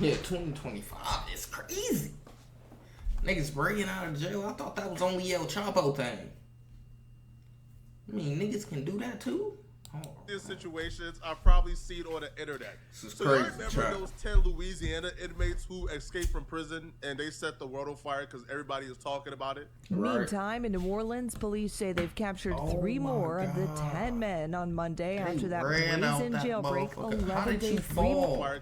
Yeah, 2025 is crazy. Niggas breaking out of jail. I thought that was only El Chapo thing. I mean, niggas can do that too? These situations I've probably seen on the internet. So you remember those 10 Louisiana inmates who escaped from prison and they set the world on fire because everybody is talking about it? Right. Meantime, in New Orleans, police say they've captured 3 more of the 10 men on Monday after that brazen jailbreak 11 days ago.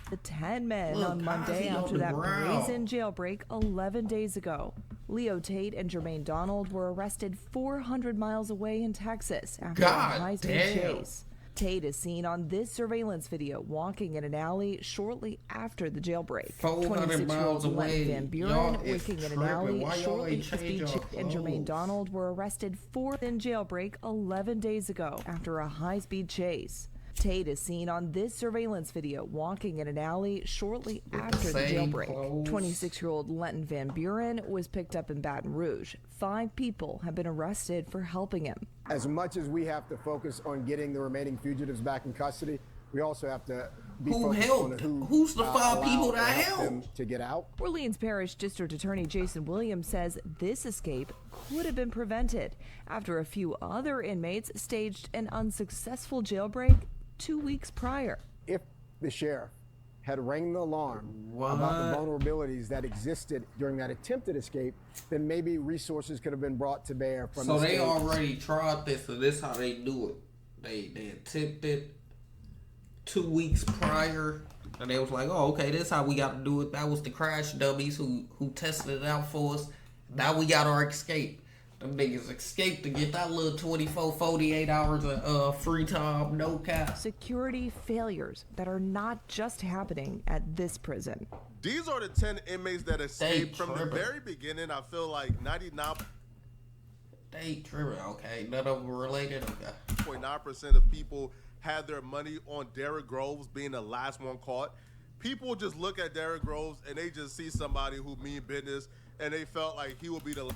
The 10 men on Monday after that brazen jailbreak 11 days ago. Leo Tate and Jermaine Donald were arrested 400 miles away in Texas after a high-speed chase. Tate is seen on this surveillance video walking in an alley shortly after the jailbreak. 26-year-old Lenton Van Buren walking in an alley shortly after the speed chase, and Jermaine Donald were arrested in jailbreak 11 days ago after a high-speed chase. Tate is seen on this surveillance video walking in an alley shortly after the jailbreak. 26-year-old Lenton Van Buren was picked up in Baton Rouge. 5 people have been arrested for helping him. As much as we have to focus on getting the remaining fugitives back in custody, we also have to be focused on who's the 5 people that helped them to get out. Orleans Parish District Attorney Jason Williams says this escape could have been prevented after a few other inmates staged an unsuccessful jailbreak 2 weeks prior. If the sheriff had rang the alarm about the vulnerabilities that existed during that attempted escape, then maybe resources could have been brought to bear from so they already tried this, so this is how they do it. They attempted 2 weeks prior, and they was like, oh, okay, this is how we got to do it. That was the crash dummies who tested it out for us. Now we got our escape. Them niggas escaped to get that little 24, 48 hours of free time, no cap. Security failures that are not just happening at this prison. These are the 10 inmates that escaped from the very beginning. I feel like 99. They tripping, okay. None of them related. Okay. 0.9% of people had their money on Derrick Groves being the last one caught. People just look at Derrick Groves and they just see somebody who mean business, and they felt like he would be the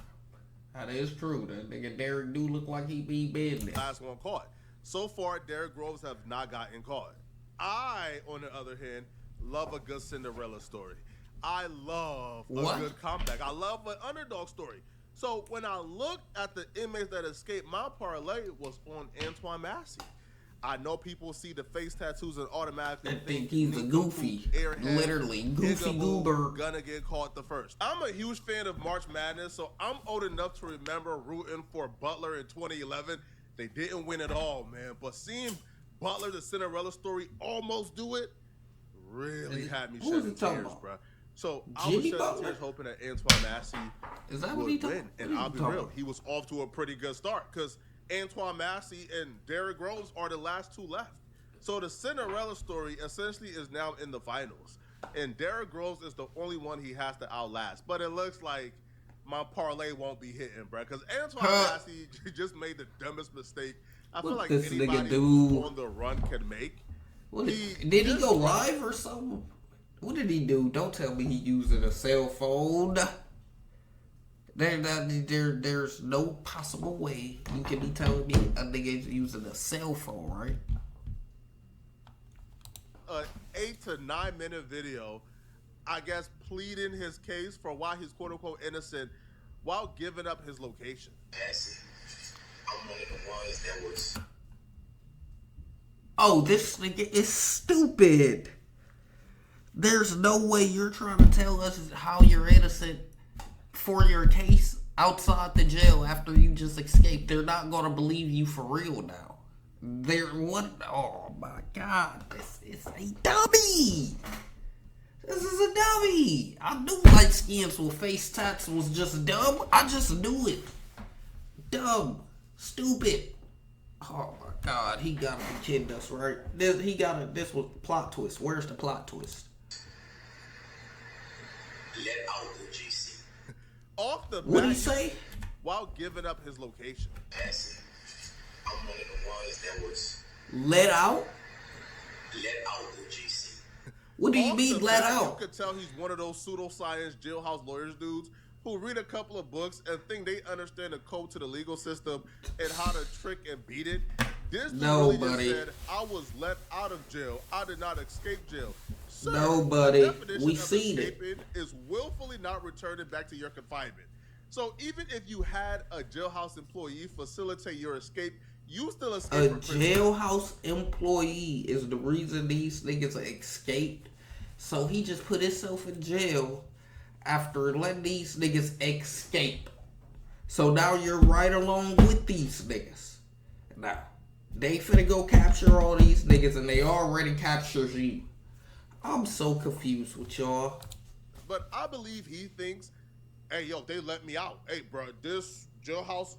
that is true. That nigga Derrick do look like he be business. Last one caught. So far, Derrick Groves have not gotten caught. I, on the other hand, love a good Cinderella story. I love a good comeback. I love an underdog story. So when I looked at the inmates that escaped, my parlay was on Antoine Massey. I know people see the face tattoos and automatically think he's a goofy, literally goofy goober. Gonna get caught the first. I'm a huge fan of March Madness, so I'm old enough to remember rooting for Butler in 2011. They didn't win at all, man. But seeing Butler, the Cinderella story, almost do it, really had me shedding tears, bro. So I was shedding tears hoping that Antoine Massey would win. And I'll be real, he was off to a pretty good start because Antoine Massey and Derrick Groves are the last 2 left. So the Cinderella story essentially is now in the finals. And Derrick Groves is the only one he has to outlast. But it looks like my parlay won't be hitting, bro. Because Antoine Massey just made the dumbest mistake I feel like anybody on the run can make. Did he go live or something? What did he do? Don't tell me he using a cell phone. There's no possible way you can be telling me a nigga's using a cell phone, right? An 8 to 9 minute video, I guess, pleading his case for why he's quote unquote innocent while giving up his location. I'm one of the ones that was. Oh, this nigga is stupid. There's no way you're trying to tell us how you're innocent for your case outside the jail after you just escaped. They're not gonna believe you for real now. Oh my god, this is a dummy. This is a dummy. I knew light skins with face tats was just dumb. I just knew it. Dumb, stupid. Oh my god, he gotta be kidding us, right? This was plot twist. Where's the plot twist? Let out the GC. Off the bat, what'd he say? While giving up his location. I'm one of the ones that was let out. Let out the GC. What do you mean let out? You could tell he's one of those pseudoscience jailhouse lawyers dudes who read a couple of books and think they understand the code to the legal system and how to trick and beat it. This dude really just said, I was let out of jail. I did not escape jail. Sir, Nobody. the definition We of seen escaping is willfully not returning back to your confinement. So even if you had a jailhouse employee facilitate your escape, you still escape from prison. A jailhouse employee is the reason these niggas escaped. So he just put himself in jail after letting these niggas escape. So now you're right along with these niggas. Now, they finna go capture all these niggas and they already captured you. I'm so confused with y'all. But I believe he thinks, hey, yo, they let me out. Hey, bro, this jailhouse,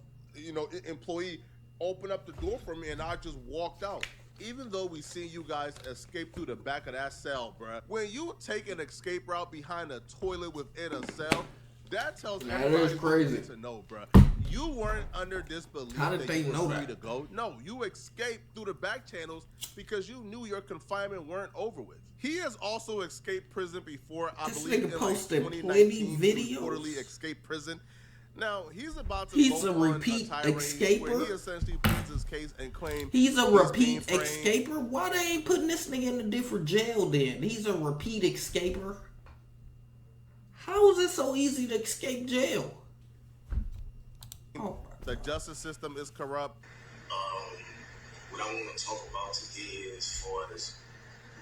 employee opened up the door for me and I just walked out. Even though we seen you guys escape through the back of that cell, bro. When you take an escape route behind a toilet within a cell, that tells everybody what you need to know, bro. You weren't under this belief that you were free to go. No, you escaped through the back channels because you knew your confinement weren't over with. He has also escaped prison before. I believe in like 2019, he reportedly escaped prison. Now he's about to he's go a repeat on a tirade escaper. Where he essentially pleads his case and claims he's a repeat escaper. Why they ain't putting this nigga in a different jail then? He's a repeat escaper. How is it so easy to escape jail? Oh. The justice system is corrupt. What I want to talk about today is far as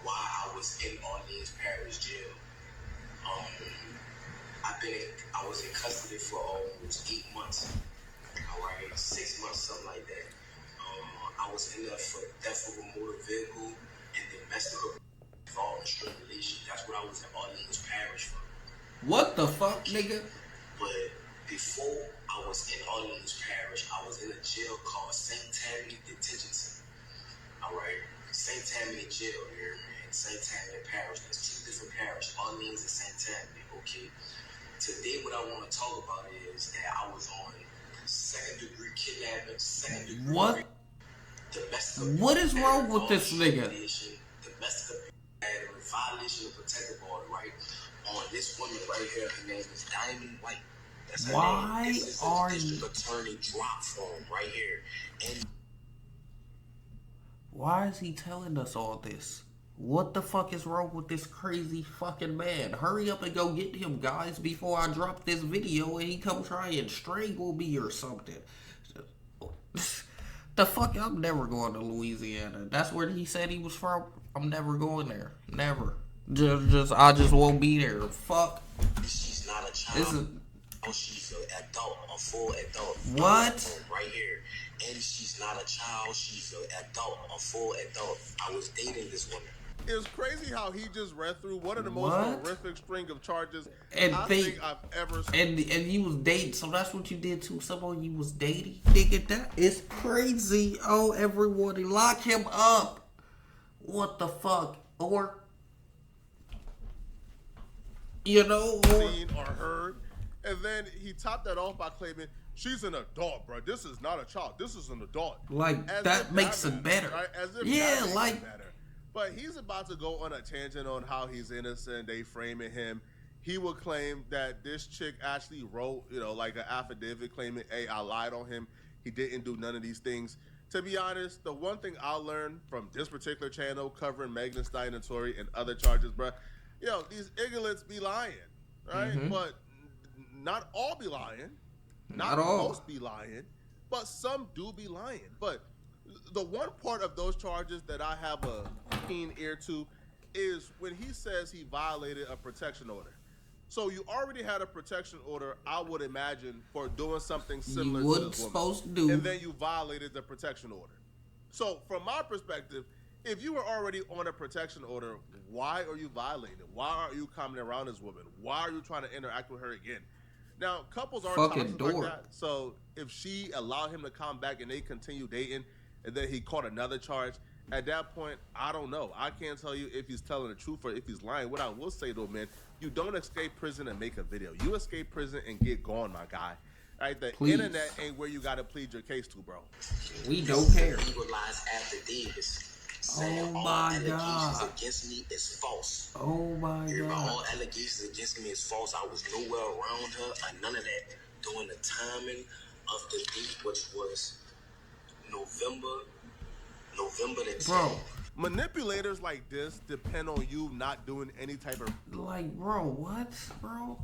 why I was in Orleans Parish Jail. I was in custody for almost 8 months. All right, 6 months, something like that. I was in there for theft of a motor vehicle and domestic violence strangulation. That's what I was in Orleans Parish for. What the fuck, nigga? But before I was in Orleans Parish, I was in a jail called St. Tammany Detention Center. All right, St. Tammany Jail here in St. Tammany Parish. There's 2 different parishes, Orleans and St. Tammany. Okay. Today, what I want to talk about is that I was on 2nd-degree kidnapping, 2nd-degree. What? What is wrong with this nigga? Domestic abuse, violation of protective order, right? On this woman right here, her name is Diamond White. That's her Why name. This is are the district attorney drop form right here. And why is he telling us all this? What the fuck is wrong with this crazy fucking man? Hurry up and go get him, guys, before I drop this video and he come try and strangle me or something. The fuck? I'm never going to Louisiana. That's where he said he was from. I'm never going there. Never. I just won't be there. Fuck. She's not a child. She's an adult, a full adult. What? Right here. And she's not a child. She's an adult, a full adult. I was dating this woman. It's crazy how he just read through one of the most horrific string of charges I think I've ever seen. And you was dating, so that's what you did to someone you was dating? Nigga, that is crazy. Oh, everybody, lock him up. What the fuck? Or, seen or heard. And then he topped that off by claiming, she's an adult, bro. This is not a child. This is an adult. Like, that makes it better. Right? As if yeah, that like... makes it better. But he's about to go on a tangent on how he's innocent. They framing him. He will claim that this chick actually wrote, like an affidavit claiming, hey, I lied on him. He didn't do none of these things. To be honest, the one thing I learned from this particular channel covering Megan Thee Stallion and Tory and other charges, bro, these ignorants be lying, right? Mm-hmm. But not all be lying. Not all. Most be lying. But some do be lying. But the one part of those charges that I have a keen ear to is when he says he violated a protection order. So you already had a protection order, I would imagine, for doing something similar to this supposed woman. To do. And then you violated the protection order. So from my perspective, if you were already on a protection order, why are you violating it? Why are you coming around this woman? Why are you trying to interact with her again? Now, couples aren't toxic like that. So if she allowed him to come back and they continue dating, and then he caught another charge, at that point, I don't know. I can't tell you if he's telling the truth or if he's lying. What I will say, though, man, you don't escape prison and make a video. You escape prison and get gone, my guy. Right? The internet ain't where you got to plead your case to, bro. We don't care. Legalized affidavits. Oh my God. Allegations against me is false. Oh my God. All allegations against me is false. I was nowhere around her or none of that during the timing of the date, which was November the 10th. Bro, Manipulators like this depend on you not doing any type of like, bro, what, bro?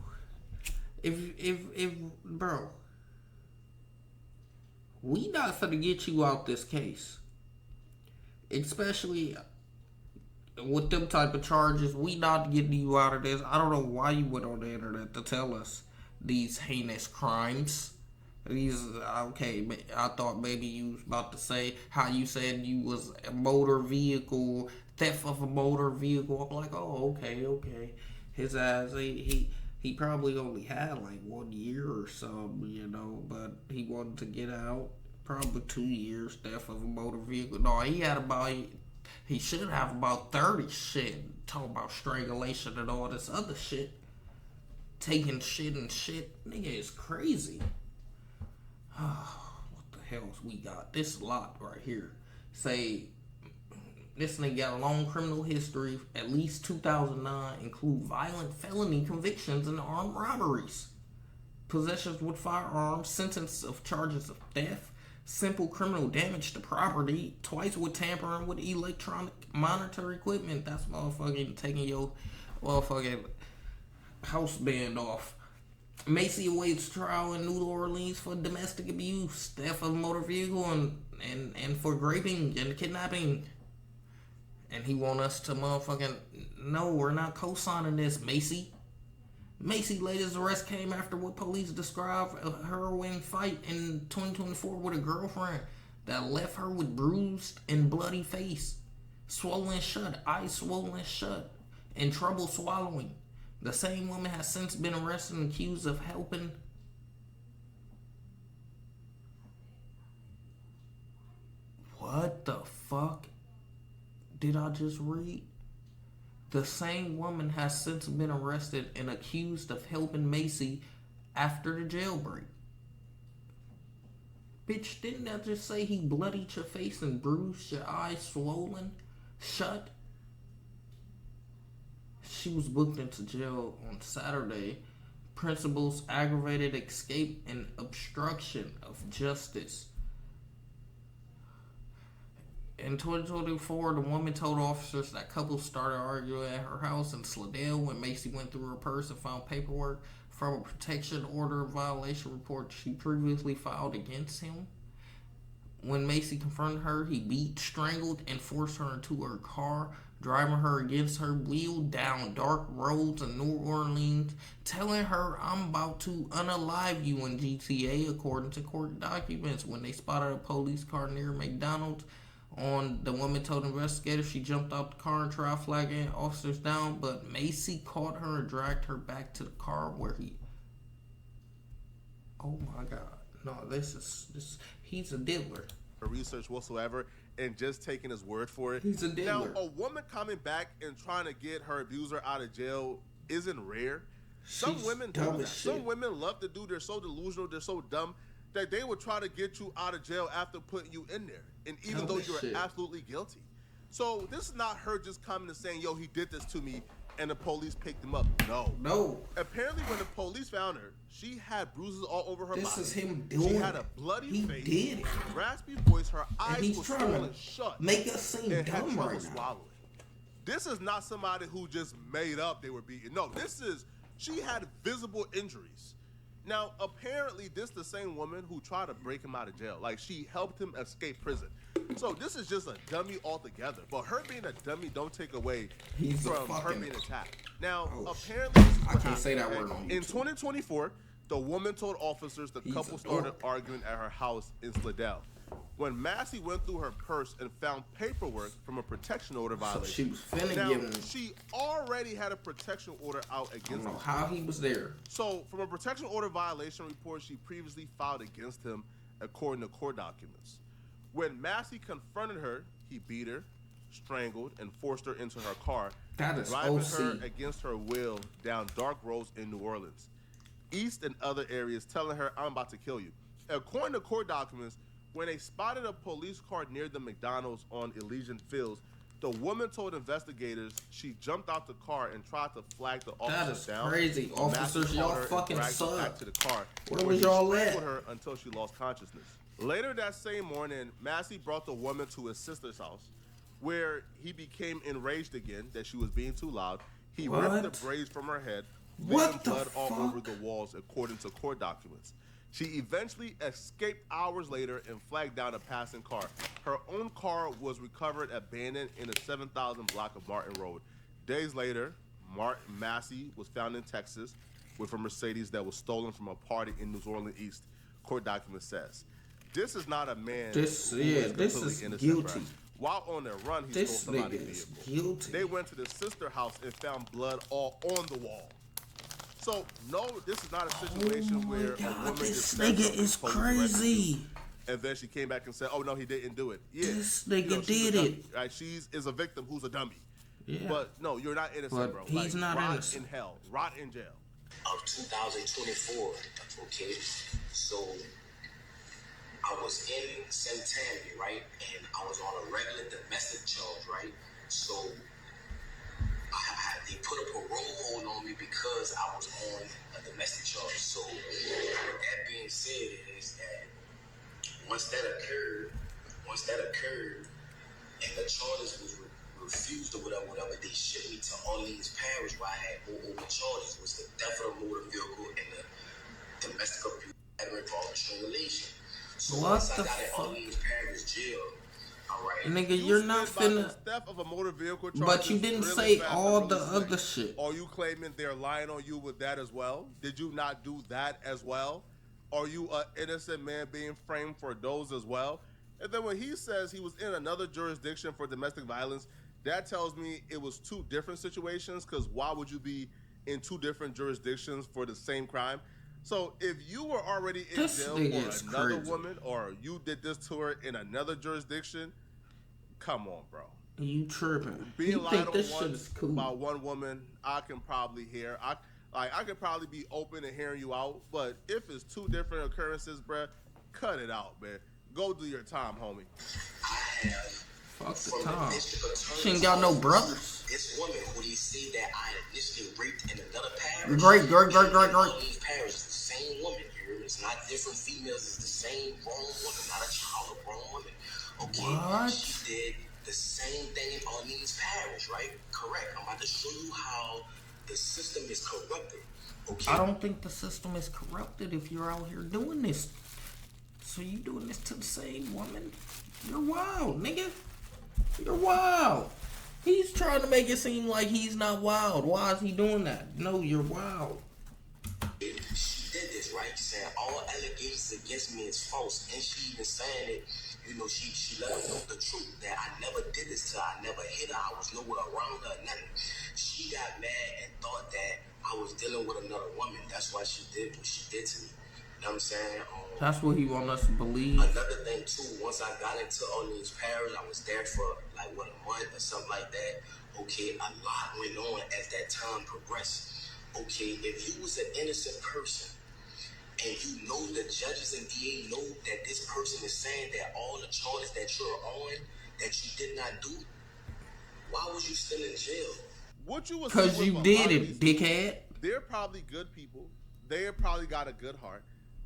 If bro, we not finna get you out this case, especially with them type of charges. We not getting you out of this. I don't know why you went on the internet to tell us these heinous crimes. These, okay, I thought maybe you was about to say how you said you was a motor vehicle, theft of a motor vehicle. I'm like, oh, okay. His ass, he probably only had like 1 year or something, you know, but he wanted to get out. Probably 2 years, theft of a motor vehicle. No, he should have about 30 shit. Talking about strangulation and all this other shit. Taking shit and shit. Nigga is crazy. What the hell's we got? This lot right here. Say, this nigga got a long criminal history. At least 2009 include violent felony convictions and armed robberies. Possessions with firearms, sentence of charges of theft, simple criminal damage to property, twice with tampering with electronic monitor equipment. That's motherfucking taking your motherfucking house band off. Macy awaits trial in New Orleans for domestic abuse, theft of a motor vehicle, and for raping and kidnapping. And he want us to motherfucking, no, we're not co-signing this, Macy. Macy's latest arrest came after what police described a harrowing fight in 2024 with a girlfriend that left her with bruised and bloody face, swollen shut, eyes swollen shut, and trouble swallowing. The same woman has since been arrested and accused of helping. What the fuck did I just read? The same woman has since been arrested and accused of helping Macy after the jailbreak. Bitch, didn't I just say he bloodied your face and bruised your eyes swollen shut? She was booked into jail on Saturday. Principal's aggravated escape and obstruction of justice. In 2024, the woman told officers that couples started arguing at her house in Slidell when Macy went through her purse and found paperwork from a protection order violation report she previously filed against him. When Macy confronted her, he beat, strangled, and forced her into her car, driving her against her will down dark roads in New Orleans, telling her, "I'm about to unalive you" in GTA, according to court documents. When they spotted a police car near McDonald's, the woman told investigators she jumped out the car and tried flagging officers down, but Macy caught her and dragged her back to the car where he... Oh my God. No, he's a diddler. Research whatsoever and just taking his word for it. He's a diddler. Now, a woman coming back and trying to get her abuser out of jail isn't rare. Some women love to do. They're so delusional. They're so dumb that they would try to get you out of jail after putting you in there, and even though you're absolutely guilty. So this is not her just coming and saying, "Yo, he did this to me," and the police picked him up. No. Apparently, when the police found her, she had bruises all over her body. This is him doing. She had a bloody face, did it. raspy voice, her eyes were swollen shut, make us seem and dumb had trouble right now. swallowing. This is not somebody who just made up they were beaten. No, she had visible injuries. Now, apparently, this is the same woman who tried to break him out of jail. Like, she helped him escape prison. So this is just a dummy altogether. But her being a dummy don't take away from her being attacked. Now, apparently, this is what can't say that word on YouTube. In 2024, the woman told officers the couple started arguing at her house in Slidell. When Massey went through her purse and found paperwork from a protection order violation, she already had a protection order out against him. How he was there. So, from a protection order violation report she previously filed against him, according to court documents. When Massey confronted her, he beat her, strangled, and forced her into her car, driving her against her will down dark roads in New Orleans, east and other areas, telling her, "I'm about to kill you." According to court documents, when they spotted a police car near the McDonald's on Elysian Fields, the woman told investigators she jumped out the car and tried to flag the officers down. That is crazy. Officers, y'all fucking suck. Back to the car, where was y'all at? Her until she lost consciousness. Later that same morning, Massey brought the woman to his sister's house, where he became enraged again that she was being too loud. He ripped the braids from her head, leaving blood all over the walls, according to court documents. She eventually escaped hours later and flagged down a passing car. Her own car was recovered abandoned in the 7,000 block of Martin Road. Days later, Massey was found in Texas with a Mercedes that was stolen from a party in New Orleans East. Court document says. This is not a man this who is innocent, guilty. bro. While on their run, he stole somebody's vehicle. Guilty. They went to the sister house and found blood all on the wall. So, no, this is not a situation where a woman this nigga is crazy. And then she came back and said, "Oh no, he didn't do it." Yeah, this nigga did it. Right? She's a victim who's a dummy. Yeah. But no, you're not innocent, bro. He's not rot innocent. in hell, rot in jail. Of 2024, okay. So I was in Centennial, right, and I was on a regular domestic charge, right. So they put a parole hold on me because I was on a domestic charge. So that being said, is that once that occurred, and the charges was refused or whatever, they shipped me to Orleans Parish where I had over charges. It was the theft of a motor vehicle and the domestic abuse and strangulation. So once I got in Orleans Parish jail, all right. Nigga, you're not finna. Theft of a motor vehicle But you didn't say all the other shit. Are you claiming they're lying on you with that as well? Did you not do that as well? Are you an innocent man being framed for those as well? And then when he says he was in another jurisdiction for domestic violence, that tells me it was two different situations, because why would you be in two different jurisdictions for the same crime? So if you were already in jail for another woman, or you did this to her in another jurisdiction, come on, bro. You tripping. Being lied on once by one woman, I can probably hear. I could probably be open to hearing you out, but if it's two different occurrences, bruh, cut it out, man. Go do your time, homie. I have fuck the time. She ain't got no brothers. This woman who they say that I initially raped in another parish. Great. These parishes, the same woman here. It's not different females. It's the same grown woman, not a child, a grown woman. Okay. What? She did the same thing in Orleans Parish, right? Correct. I'm about to show you how the system is corrupted. Okay. I don't think the system is corrupted if you're out here doing this. So you doing this to the same woman? You're wild, nigga. You're wild. He's trying to make it seem like he's not wild. Why is he doing that? No, you're wild. She did this, right? Saying all allegations against me is false. And she even saying it, she let her know the truth, that I never did this to her. I never hit her. I was nowhere around her, nothing. She got mad and thought that I was dealing with another woman. That's why she did what she did to me. You know what I'm saying? That's what he want us to believe. Another thing too, once I got into Orleans Parish, I was there for like a month or something like that. Okay, a lot went on as that time progressed. Okay, if you was an innocent person and you know the judges and DA know that this person is saying that all the charges that you're on that you did not do, why was you still in jail? Because you did it, dickhead. They're probably good people. They probably got a good heart.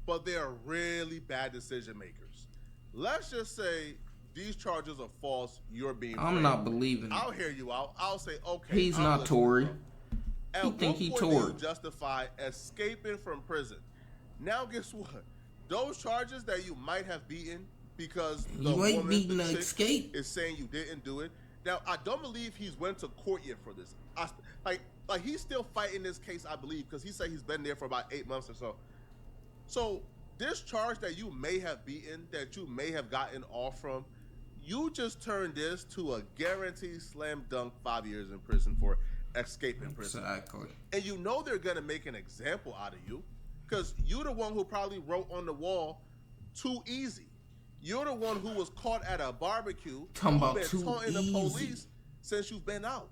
But they are really bad decision makers. Let's just say these charges are false. You're being framed. I'm not believing. I'll hear you out. I'll say, okay. He's not Tory. At what point do you justify escaping from prison? Now, guess what? Those charges that you might have beaten because the woman, the chick, is saying you didn't do it. Now, I don't believe he's went to court yet for this. Like he's still fighting this case, I believe, because he said he's been there for about 8 months or so. So this charge that you may have beaten, that you may have gotten off from, you just turned this to a guaranteed slam dunk 5 years in prison for escaping prison. Exactly. And you know they're going to make an example out of you, because you're the one who probably wrote on the wall, "Too easy." You're the one who was caught at a barbecue, talking about been taunting the police since you've been out.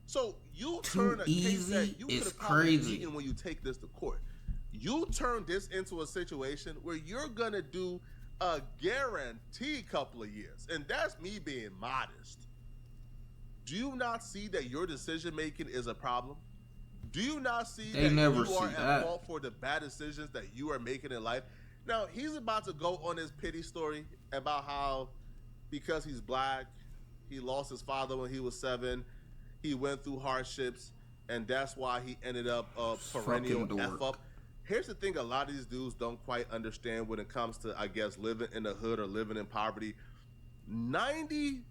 So you turn a case that you could have probably beaten when you take this to court. You turn this into a situation where you're going to do a guaranteed couple of years. And that's me being modest. Do you not see that your decision-making is a problem? Do you not see that you are at fault for the bad decisions that you are making in life? Now, he's about to go on his pity story about how because he's black, He lost his father when he was 7. He went through hardships, and that's why he ended up a perennial F up. Here's the thing: a lot of these dudes don't quite understand when it comes to, I guess, living in the hood or living in poverty. 99%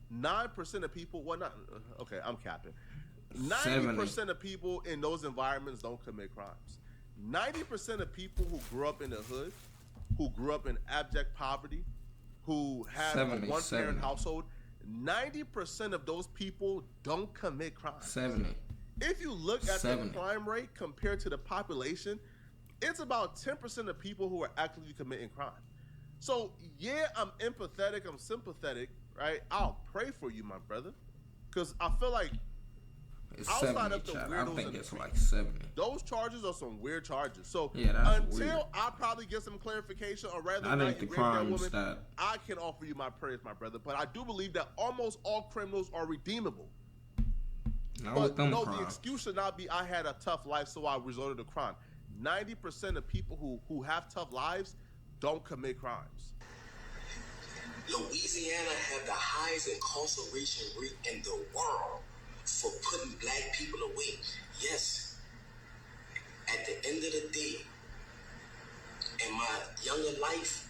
of people, well, not okay, I'm capping. 90% of people in those environments don't commit crimes. 90% of people who grew up in the hood, who grew up in abject poverty, who had a one-parent household, 90% of those people don't commit crimes. 70. If you look at the crime rate compared to the population, it's about 10% of people who are actively committing crime. So, yeah, I'm empathetic, I'm sympathetic, right? I'll pray for you, my brother. Because I feel like it's outside 70, of the weirdos, I think it's like 70. Those charges are some weird charges. So until weird. I probably get some clarification on whether or not you rape that woman, I can offer you my prayers, my brother. But I do believe that almost all criminals are redeemable. But no, the excuse should not be I had a tough life, so I resorted to crime. 90% of people who have tough lives don't commit crimes. Louisiana have the highest incarceration rate in the world for putting black people away. Yes, at the end of the day, in my younger life,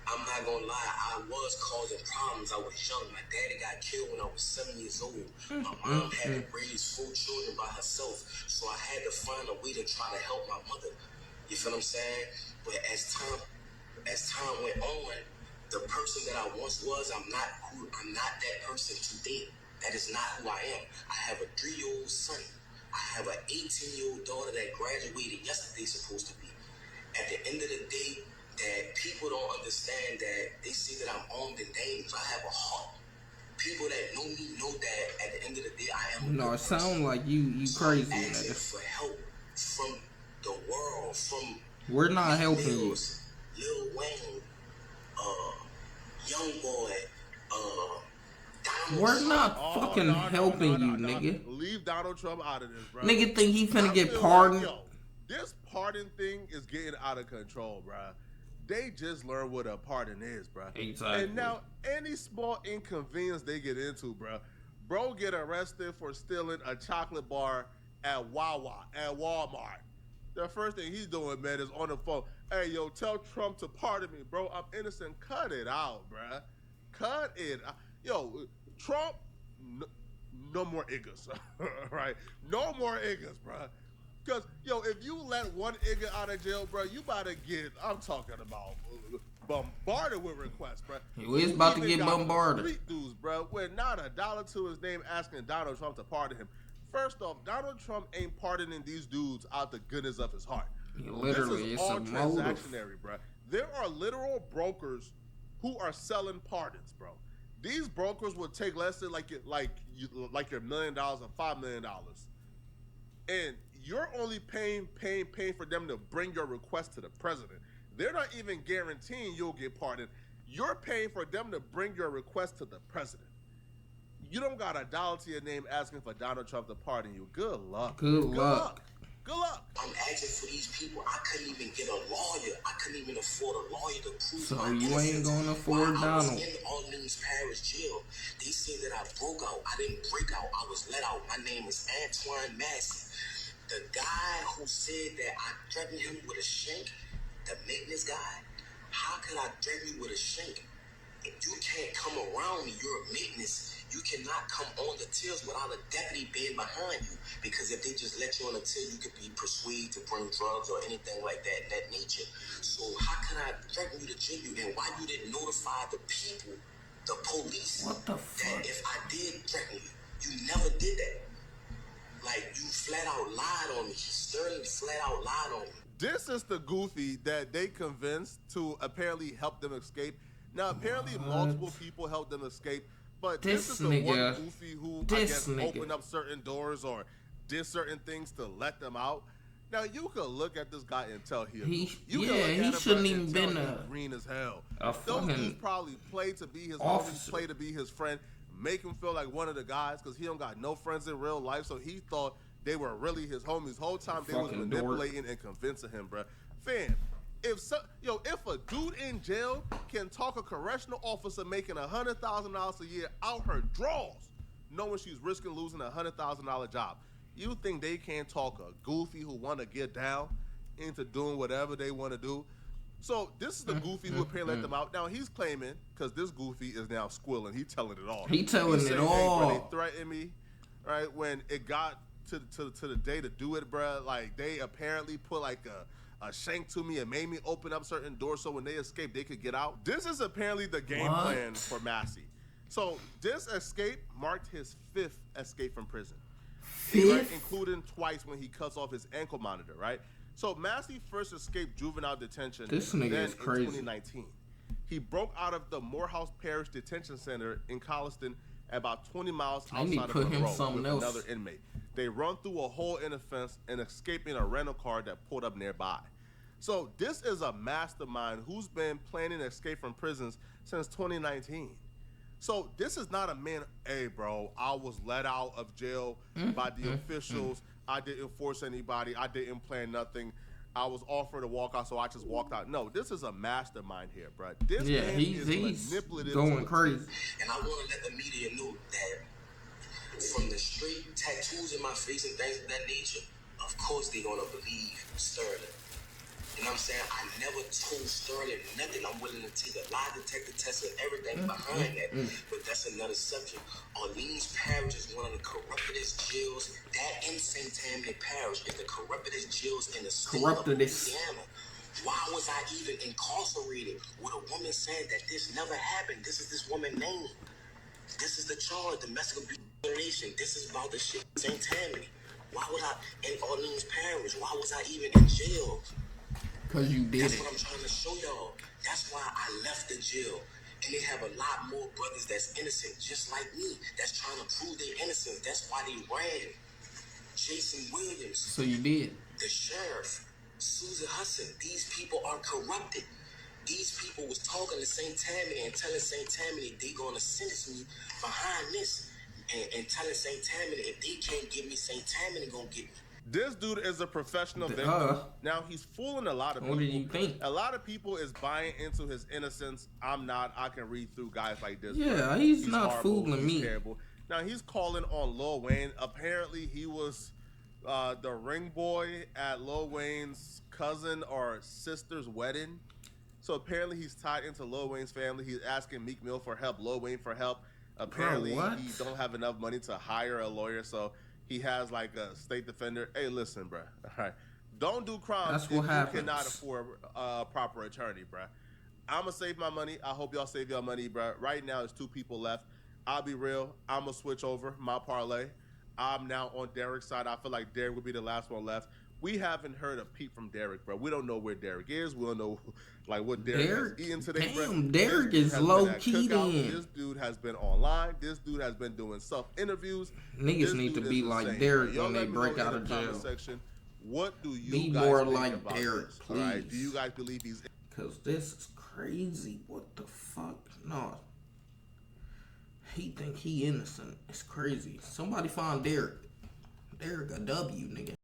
I'm not gonna lie, I was causing problems. I was young. My daddy got killed when I was 7 years old. My mom had to raise 4 children by herself, so I had to find a way to try to help my mother. You feel what I'm saying? But as time went on, the person that I once was, I'm not that person today. That is not who I am. I have a 3-year-old son. I have an 18-year-old daughter that graduated yesterday, supposed to be. At the end of the day, that people don't understand that they see that I'm armed and dangerous. I have a heart. People that know me know that at the end of the day, I am. No, it sounds like you crazy, I'm asking for help from the world, from. We're not helping you. Lil Wayne, Young Boy, Donald We're Trump. not fucking helping you, nigga. Leave Donald Trump out of this, bro. Nigga think he finna get pardoned. Like, this pardon thing is getting out of control, bro. They just learned what a pardon is, bro. Exactly. And now any small inconvenience they get into, bro get arrested for stealing a chocolate bar at Wawa, at Walmart. The first thing he's doing, man, is on the phone. Hey, yo, tell Trump to pardon me, bro. I'm innocent. Cut it out, bro. Cut it out. Yo, Trump, no more niggas, right? No more niggas, bro. Because, yo, if you let one nigga out of jail, bro, you about to get, I'm talking about bombarded with requests, bro. He is about to get bombarded. Street dudes, bro, with not $1 to his name asking Donald Trump to pardon him. First off, Donald Trump ain't pardoning these dudes out the goodness of his heart. Literally, this is all transactionary, bro. There are literal brokers who are selling pardons, bro. These brokers will take less than like your $1 million or $5 million, and you're only paying for them to bring your request to the president. They're not even guaranteeing you'll get pardoned. You're paying for them to bring your request to the president. You don't got $1 to your name asking for Donald Trump to pardon you. Good luck. Good luck. Good luck. I'm asking for these people. I couldn't even get a lawyer. I couldn't even afford a lawyer to prove so my you innocence. ain't gonna afford While Donald. I was in Orleans Parish jail, they said that I broke out. I didn't break out. I was let out. My name is Antoine Massey. The guy who said that I threatened him with a shank, the maintenance guy, how could I threaten you with a shank? If you can't come around me, you're a maintenance. You cannot come on the tills without a deputy being behind you. Because if they just let you on the till, you could be persuaded to bring drugs or anything like that in that nature. So how can I threaten you to jail you? And why you didn't notify the people, the police, what the fuck? that if I did threaten you, you never did that. Like, you flat out lied on me. Sterling flat out lied on me. This is the goofy that they convinced to apparently help them escape. Now, apparently multiple people helped them escape, but this is the one goofy who, I guess, opened up certain doors or did certain things to let them out. Now, you could look at this guy and tell he shouldn't even been green as hell. Those dudes probably play to be his homies, play to be his friend, make him feel like one of the guys because he don't got no friends in real life, so he thought they were really his homies. Whole time they was manipulating and convincing him, bro. Fam, if a dude in jail can talk a correctional officer making $100,000 a year out her drawers, knowing she's risking losing a $100,000 job, you think they can't talk a goofy who want to get down into doing whatever they want to do? So this is the goofy who apparently let them out. Now he's claiming, because this goofy is now squilling, he's telling it all. He's telling it all. Hey, bro, they threatened me, right? When it got to the day to do it, bro, like they apparently put like a shank to me and made me open up certain doors so when they escaped, they could get out. This is apparently the game plan for Massey. So this escape marked his 5th escape from prison. Right? Including twice when he cuts off his ankle monitor, right? So Massey first escaped juvenile detention this nigga is crazy. In 2019. He broke out of the Morehouse Parish Detention Center in Colliston, about 20 miles outside of Monroe, with another inmate. They run through a hole in a fence and escape in a rental car that pulled up nearby. So this is a mastermind who's been planning escape from prisons since 2019. So this is not a man, hey bro, I was let out of jail by the officials. I didn't force anybody. I didn't plan nothing. I was offered a walkout, so I just walked out. No, this is a mastermind here, bro. This man is manipulative. Going crazy. And I want to let the media know that from the straight tattoos in my face and things of that nature, of course they're going to believe Sterling. You know what I'm saying? I never told Sterling nothing. I'm willing to take a lie detector test and everything behind that. But that's another subject. Orleans Parish is one of the corruptest jails. That in St. Tammany Parish is the corruptest jails in the state of Louisiana. Why was I even incarcerated with a woman saying that this never happened? This is this woman's name. This is the charge, domestic abuse. This is about the shit in St. Tammany. Why was I in Orleans Parish? Why was I even in jail? Because you did That's what I'm trying to show y'all. That's why I left the jail. And they have a lot more brothers that's innocent, just like me, that's trying to prove their innocence. That's why they ran. Jason Williams. So you did. The sheriff. Susan Hudson. These people are corrupted. These people was talking to St. Tammany and telling St. Tammany they going to sentence me behind this. And telling St. Tammany if they can't give me, St. Tammany going to get me. This dude is a professional victim. Now, he's fooling a lot of people. What do you think? A lot of people is buying into his innocence. I'm not. I can read through guys like this. Yeah, he's not horrible. Fooling me. Terrible. Now, he's calling on Lil Wayne. Apparently, he was the ring boy at Lil Wayne's cousin or sister's wedding. So, apparently, he's tied into Lil Wayne's family. He's asking Meek Mill for help, Lil Wayne for help. Apparently, he don't have enough money to hire a lawyer, so he has like a state defender. Hey, listen, bro. All right, don't do crimes if you cannot afford a proper attorney, bro. I'm gonna save my money. I hope y'all save y'all money, bro. Right now, there's 2 people left. I'll be real. I'm gonna switch over my parlay. I'm now on Derek's side. I feel like Derek will be the last one left. We haven't heard a peep from Derek, bro. We don't know where Derek is. We don't know like what Derek has eaten today, bro. Damn, Derek is low key then. This dude has been online. This dude has been doing self-interviews. Niggas need to be like Derek when they break out of jail. Section, what do you be guys more think like about Derek, this? please? Right? Do you guys believe he's? Cause this is crazy. What the fuck? No. He think he innocent. It's crazy. Somebody find Derek. Derek a W, nigga.